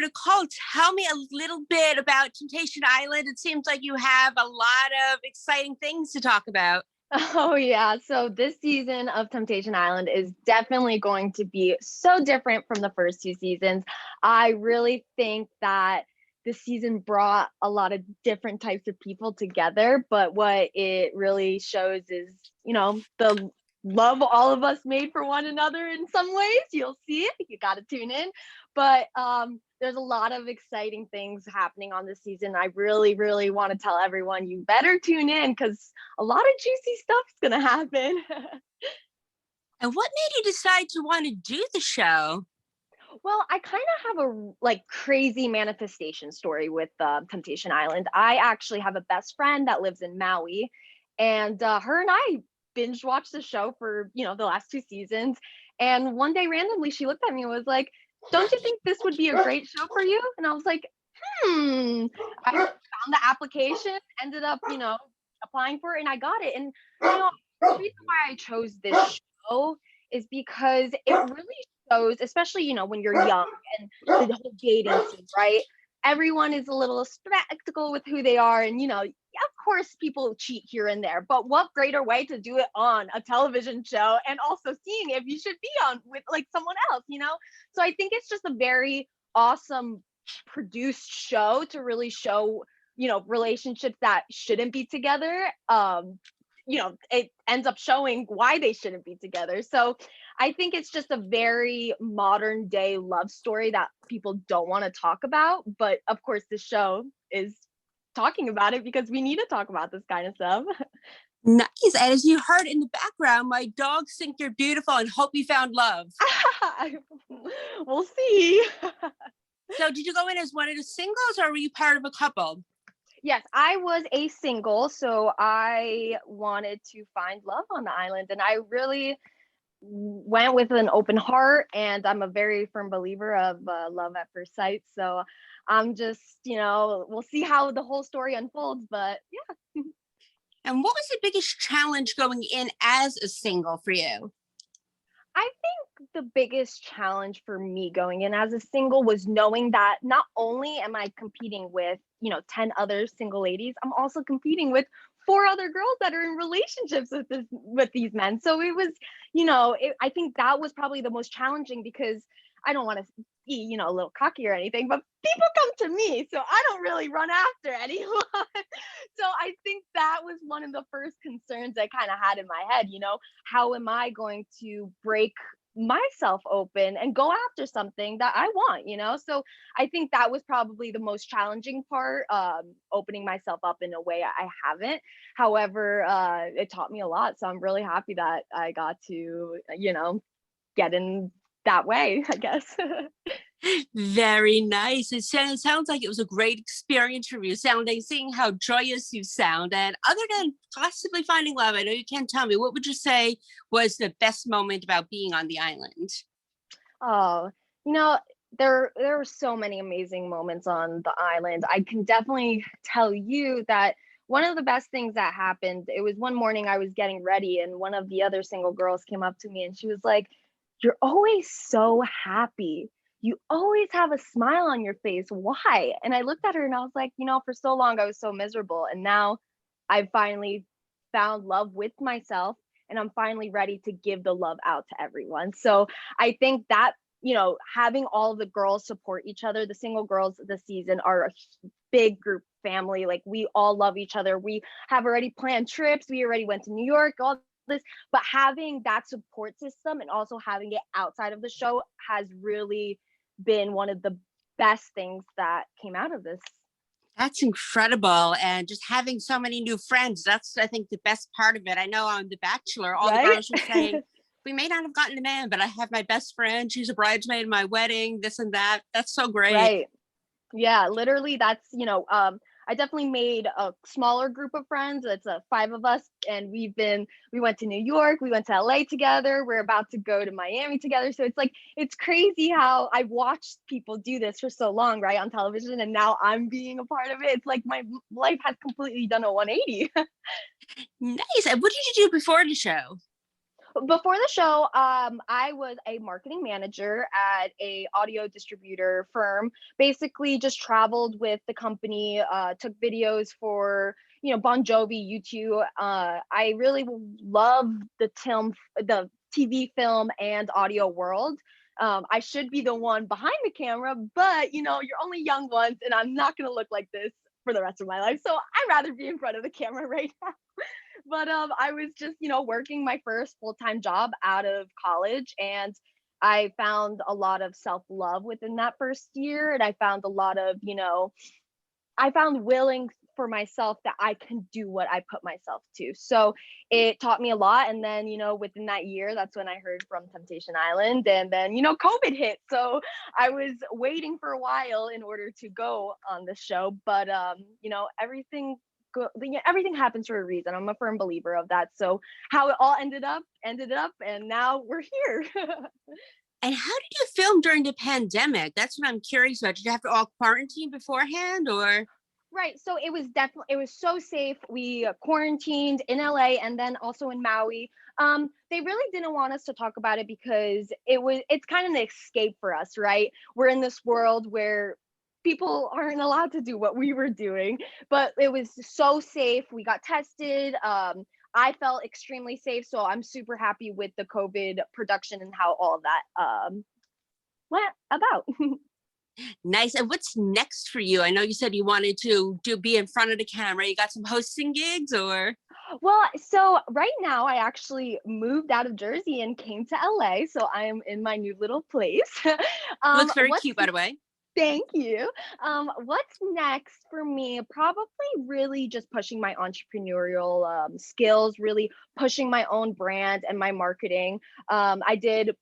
Nickole, tell me a little bit about Temptation Island. It seems like you have a lot of exciting things to talk about. Oh, yeah. So this season of Temptation Island is definitely going to be so different from the first two seasons. I really think that this season brought a lot of different types of people together, but what it really shows is, the love all of us made for one another in some ways. You'll see it. You got to tune in. But there's a lot of exciting things happening on this season. I really, really want to tell everyone you better tune in because a lot of juicy stuff's gonna happen. And what made you decide to want to do the show? Well, I kind of have a like crazy manifestation story with Temptation Island. I actually have a best friend that lives in Maui, and her and I binge watched the show for the last two seasons. And one day, randomly, she looked at me and was like, "Don't you think this would be a great show for you?" And I was like, "Hmm." I found the application, ended up, applying for it, and I got it. And the reason why I chose this show is because it really shows, especially when you're young and the whole dating scene, right? Everyone is a little spectacle with who they are, and of course, people cheat here and there. But what greater way to do it on a television show, and also seeing if you should be on with like someone else? So I think it's just a very awesome produced show to really show relationships that shouldn't be together. It ends up showing why they shouldn't be together. So I think it's just a very modern day love story that people don't want to talk about, but of course the show is talking about it because we need to talk about this kind of stuff. Nice. And as you heard in the background, my dogs think you're beautiful and hope you found love. We'll see. So, did you go in as one of the singles or were you part of a couple? Yes, I was a single, so I wanted to find love on the island, and I really went with an open heart. And I'm a very firm believer of love at first sight. So I'm just, we'll see how the whole story unfolds. But yeah. And what was the biggest challenge going in as a single for you? I think the biggest challenge for me going in as a single was knowing that not only am I competing with, 10 other single ladies, I'm also competing with four other girls that are in relationships with these men. So it was, I think that was probably the most challenging because I don't want to be, a little cocky or anything, but people come to me, so I don't really run after anyone. So I think that was one of the first concerns I kind of had in my head, how am I going to break myself open and go after something that I want? So I think that was probably the most challenging part, opening myself up in a way I haven't. However, it taught me a lot. So I'm really happy that I got to, get in that way, I guess. Very nice. It sounds like it was a great experience for you, seeing how joyous you sound. And other than possibly finding love, I know you can't tell me, what would you say was the best moment about being on the island? Oh, you know, there were so many amazing moments on the island. I can definitely tell you that one of the best things that happened, it was one morning I was getting ready and one of the other single girls came up to me and she was like, "You're always so happy. You always have a smile on your face. Why?" And I looked at her and I was like, for so long I was so miserable, and now I finally found love with myself, and I'm finally ready to give the love out to everyone. So I think that, having all the girls support each other, the single girls this season are a big group family. Like, we all love each other. We have already planned trips. We already went to New York, all this, but having that support system and also having it outside of the show has really been one of the best things that came out of this. That's incredible. And just having so many new friends, that's, I think, the best part of it. I know on The Bachelor, all the Right. girls were saying, we may not have gotten a man, but I have my best friend. She's a bridesmaid in my wedding, this and that. That's so great. Right. Yeah, literally that's, I definitely made a smaller group of friends. It's five of us, and we went to New York, we went to LA together. We're about to go to Miami together. So it's like, it's crazy how I've watched people do this for so long, right, on television, and now I'm being a part of it. It's like my life has completely done a 180. Nice. And what did you do before the show? Before the show, I was a marketing manager at a audio distributor firm. Basically, just traveled with the company, took videos for Bon Jovi, U2. I really love the TV, film, and audio world. I should be the one behind the camera, but you're only young once, and I'm not gonna look like this for the rest of my life. So I'd rather be in front of the camera right now. But I was just, working my first full-time job out of college, and I found a lot of self-love within that first year, and I found a lot of, I found willing for myself that I can do what I put myself to. So it taught me a lot. And then, within that year, that's when I heard from Temptation Island. And then, COVID hit. So I was waiting for a while in order to go on the show. But, everything happens for a reason. I'm a firm believer of that. So how it all ended up, and now we're here. And how did you film during the pandemic? That's what I'm curious about. Did you have to all quarantine beforehand or? Right. So it was so safe. We quarantined in LA and then also in Maui. They really didn't want us to talk about it because it's kind of an escape for us, right? We're in this world where people aren't allowed to do what we were doing, but it was so safe. We got tested. I felt extremely safe, so I'm super happy with the COVID production and how all of that went about. Nice. And what's next for you? I know you said you wanted to be in front of the camera. You got some hosting gigs or? Well, so right now I actually moved out of Jersey and came to LA, so I am in my new little place. It looks very What's cute, by the way. Thank you. What's next for me? Probably really just pushing my entrepreneurial skills, really pushing my own brand and my marketing. I did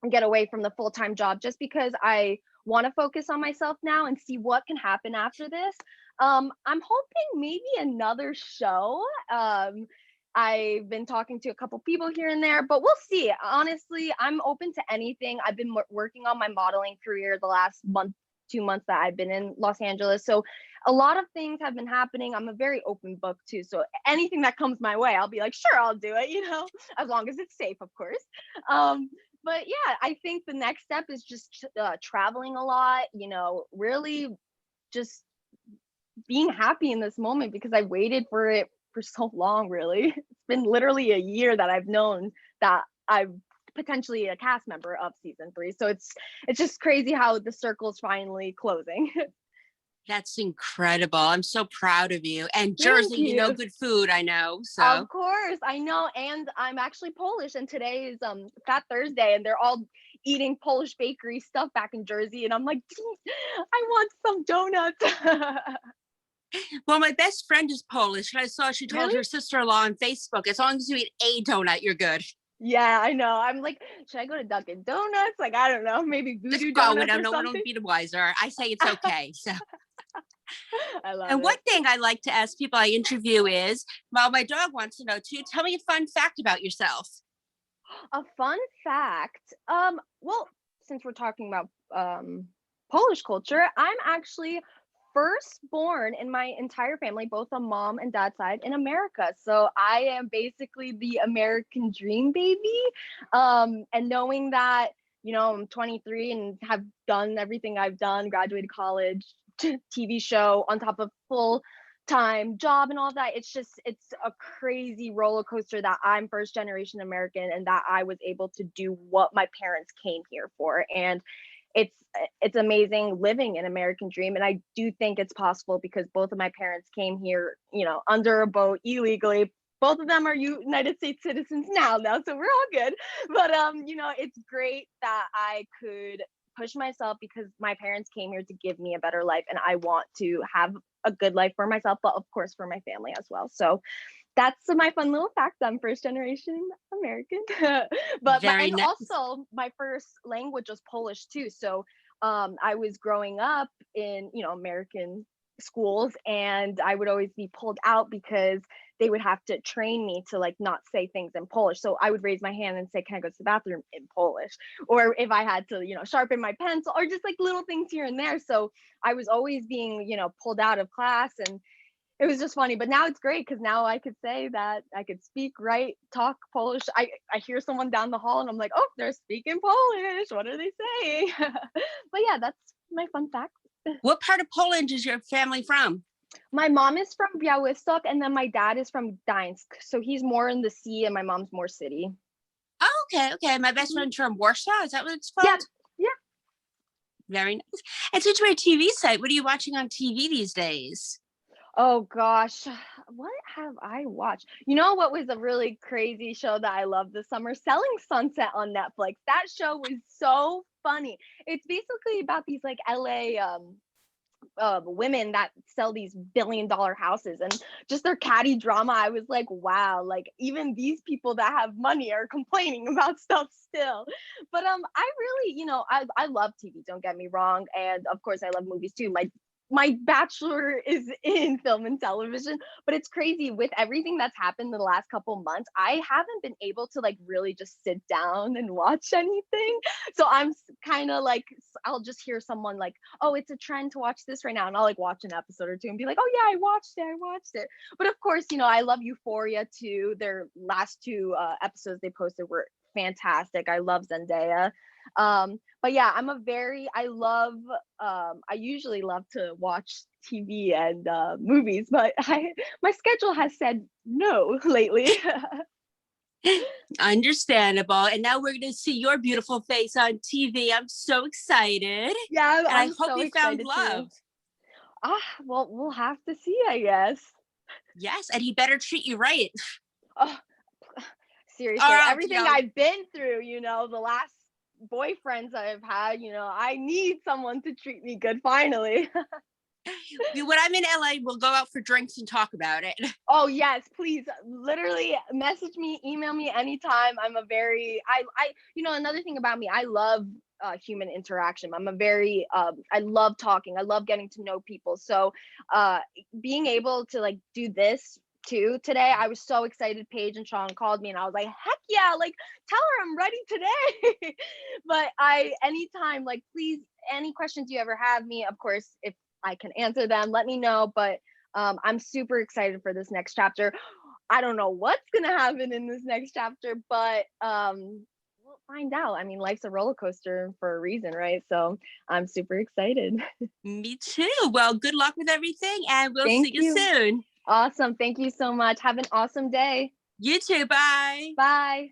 get away from the full-time job just because I want to focus on myself now and see what can happen after this. I'm hoping maybe another show. I've been talking to a couple people here and there, but we'll see. Honestly, I'm open to anything. I've been working on my modeling career the last month, 2 months that I've been in Los Angeles. So a lot of things have been happening. I'm a very open book too. So anything that comes my way, I'll be like, sure, I'll do it, as long as it's safe, of course. But yeah, I think the next step is just traveling a lot, really just being happy in this moment because I waited for it for so long, really. It's been literally a year that I've known that I'm potentially a cast member of season 3. So it's just crazy how the circle's finally closing. That's incredible. I'm so proud of you. And Thank Jersey, you. good food, I know. So Of course, I know. And I'm actually Polish, and today is Fat Thursday, and they're all eating Polish bakery stuff back in Jersey. And I'm like, I want some donuts. well, my best friend is Polish, and I saw she told Really? her sister-in-law on Facebook, as long as you eat a donut, you're good. Yeah, I know. I'm like, should I go to Dunkin' Donuts? Like, I don't know, maybe Just Voodoo go and Donuts or no one will something. be the wiser. I say it's okay. So I love and one it. thing I like to ask people I interview is, well, my dog wants to know too, tell me a fun fact about yourself. A fun fact. Well, since we're talking about Polish culture, I'm actually first born in my entire family, both on mom and dad side, in America. So I am basically the American dream baby. And knowing that, I'm 23 and have done everything I've done, graduated college, TV show on top of full time job and all that, it's a crazy roller coaster that I'm first generation American and that I was able to do what my parents came here for. And it's it's amazing living an American dream, and I do think it's possible because both of my parents came here, under a boat illegally. Both of them are United States citizens now, so we're all good. But it's great that I could push myself because my parents came here to give me a better life, and I want to have a good life for myself, but of course for my family as well. So that's my fun little fact. I'm first generation American. but Very and nice. also my first language was Polish too. So I was growing up in American schools, and I would always be pulled out because they would have to train me to like not say things in Polish. So I would raise my hand and say, "Can I go to the bathroom?" in Polish, or if I had to, sharpen my pencil, or just like little things here and there. So I was always being, pulled out of class, and It was just funny, but now it's great because now I could say that I could speak, write, talk Polish. I hear someone down the hall and I'm like, oh, they're speaking Polish. What are they saying? But yeah, that's my fun fact. What part of Poland is your family from? My mom is from Białystok, and then my dad is from Gdańsk. So he's more in the sea, and my mom's more city. Oh, okay, okay. My best Mhm. friend's from Warsaw. Is that what it's Yeah, called? yeah. Very nice. And since you're a TV site, what are you watching on TV these days? Oh gosh, what have I watched? You know what was a really crazy show that I loved this summer? Selling Sunset on Netflix. That show was so funny. It's basically about these like LA women that sell these billion-dollar houses and just their catty drama. I was like, wow, like even these people that have money are complaining about stuff still. But I really, I love TV, don't get me wrong. And of course I love movies too. My bachelor is in film and television, but it's crazy with everything that's happened in the last couple months. I haven't been able to like really just sit down and watch anything. So I'm kind of like, I'll just hear someone like, oh, it's a trend to watch this right now. And I'll like watch an episode or two and be like, oh yeah, I watched it. But of course, I love Euphoria too. Their last two episodes they posted were fantastic. I love Zendaya. But yeah, I usually love to watch TV and movies, but my schedule has said no lately. Understandable. And now we're going to see your beautiful face on TV. I'm so excited. Yeah, And I I'm hope so you found excited too. love. Well, we'll have to see, I guess. Yes. And he better treat you right. Oh, Or seriously, else, everything I've been through, the last boyfriends I've had, I need someone to treat me good finally. when I'm in LA, we'll go out for drinks and talk about it. Oh yes, please. Literally message me, email me anytime. I'm a very another thing about me, I love human interaction. I'm a very I love talking. I love getting to know people. So being able to like do this too today, I was so excited. Paige and Sean called me and I was like, heck yeah, like tell her I'm ready today. But anytime, like please, any questions you ever have me, of course, if I can answer them, let me know. But I'm super excited for this next chapter. I don't know what's gonna happen in this next chapter, but we'll find out. I mean, life's a roller coaster for a reason, right? So I'm super excited. Me too. Well, good luck with everything and we'll see Thank you you. soon. Awesome. Thank you so much. Have an awesome day. You too. Bye. Bye.